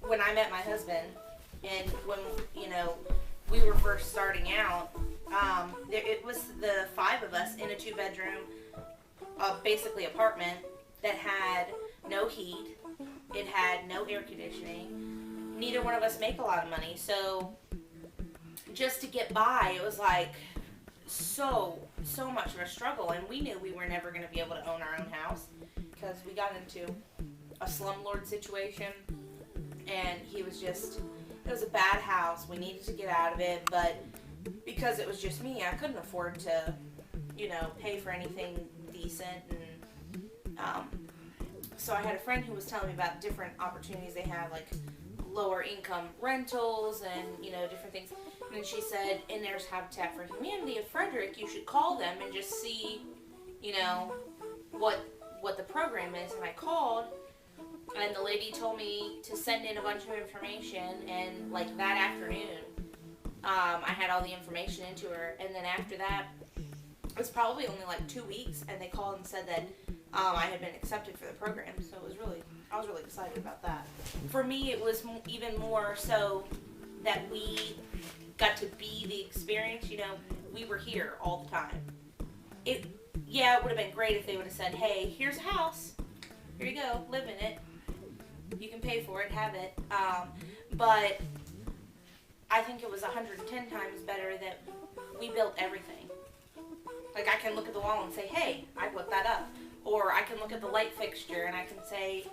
When I met my husband, and when we were first starting out, it was the five of us in a two-bedroom, basically apartment that had no heat. It had no air conditioning. Neither one of us make a lot of money, so just to get by, it was like so much of a struggle. And we knew we were never going to be able to own our own house because we got into a slumlord situation. And it was a bad house. We needed to get out of it, but because it was just me, I couldn't afford to, pay for anything decent. And so I had a friend who was telling me about different opportunities they had, like lower income rentals and, different things. And she said, and there's Habitat for Humanity of Frederick, you should call them and just see, what the program is. And I called. And the lady told me to send in a bunch of information, and like that afternoon, I had all the information into her. And then after that, it was probably only like 2 weeks, and they called and said that I had been accepted for the program. So I was really excited about that. For me, it was even more so that we got to be the experience. We were here all the time. It would have been great if they would have said, "Hey, here's a house. Here you go, live in it. You can pay for it, have it." But I think it was 110 times better that we built everything. Like, I can look at the wall and say, "Hey, I put that up." Or I can look at the light fixture and I can say,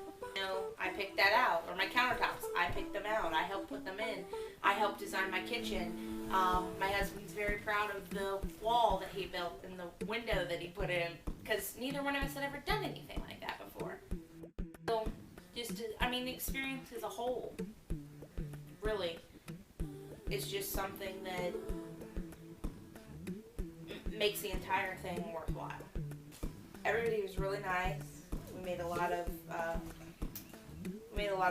I picked that out. Or my countertops, I picked them out. I helped put them in. I helped design my kitchen. My husband's very proud of the wall that he built and the window that he put in, because neither one of us had ever done anything like that before. So, the experience as a whole, really, is just something that makes the entire thing worthwhile. Everybody was really nice. We made a lot of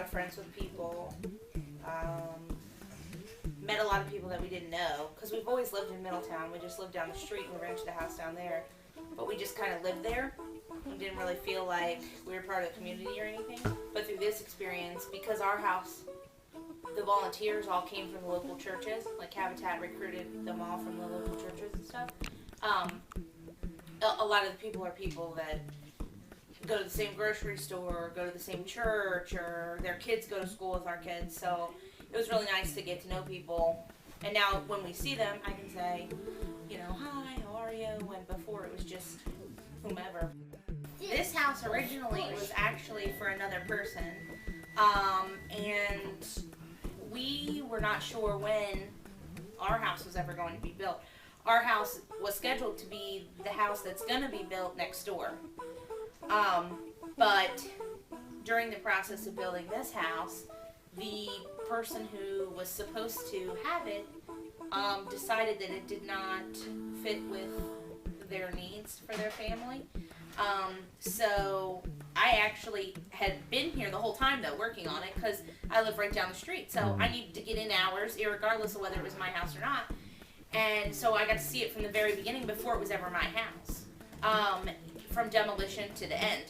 friends with people. Met a lot of people that we didn't know, because we've always lived in Middletown. We just lived down the street and we rented a house down there, but we just kind of lived there. We didn't really feel like we were part of the community or anything. But through this experience, because our house, the volunteers all came from the local churches, like Habitat recruited them all from the local churches and stuff. A lot of the people are people that go to the same grocery store, go to the same church, or their kids go to school with our kids. So it was really nice to get to know people. And now when we see them, I can say, "Hi, how are you?" When before it was just whomever. This house originally was actually for another person, and we were not sure when our house was ever going to be built. Our house was scheduled to be the house that's going to be built next door, but during the process of building this house, the person who was supposed to have it decided that it did not fit with their needs for their family. So I actually had been here the whole time, though, working on it, because I live right down the street. So I needed to get in hours, irregardless of whether it was my house or not. And so I got to see it from the very beginning, before it was ever my house, from demolition to the end.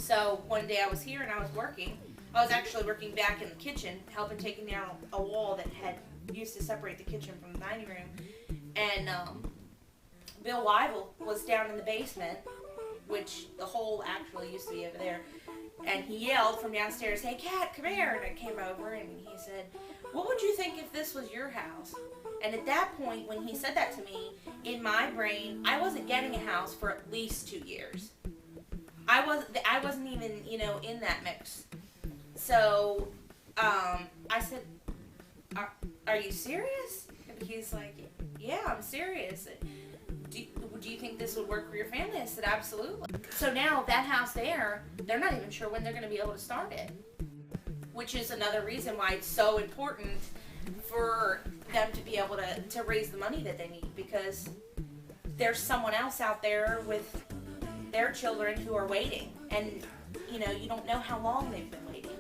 So one day I was here and I was working. I was actually working back in the kitchen, helping taking down a wall that had used to separate the kitchen from the dining room. And Bill Weibel was down in the basement, which the hole actually used to be over there. And he yelled from downstairs, "Hey, Kat, come here." And I came over and he said, "What would you think if this was your house?" And at that point, when he said that to me, in my brain, I wasn't getting a house for at least 2 years. I wasn't even, in that mix. So, I said, are you serious? And he's like, "Yeah, I'm serious. Do you think this would work for your family?" I said, "Absolutely." So now that house there, they're not even sure when they're going to be able to start it. Which is another reason why it's so important for them to be able to raise the money that they need, because there's someone else out there with their children who are waiting, and you don't know how long they've been waiting.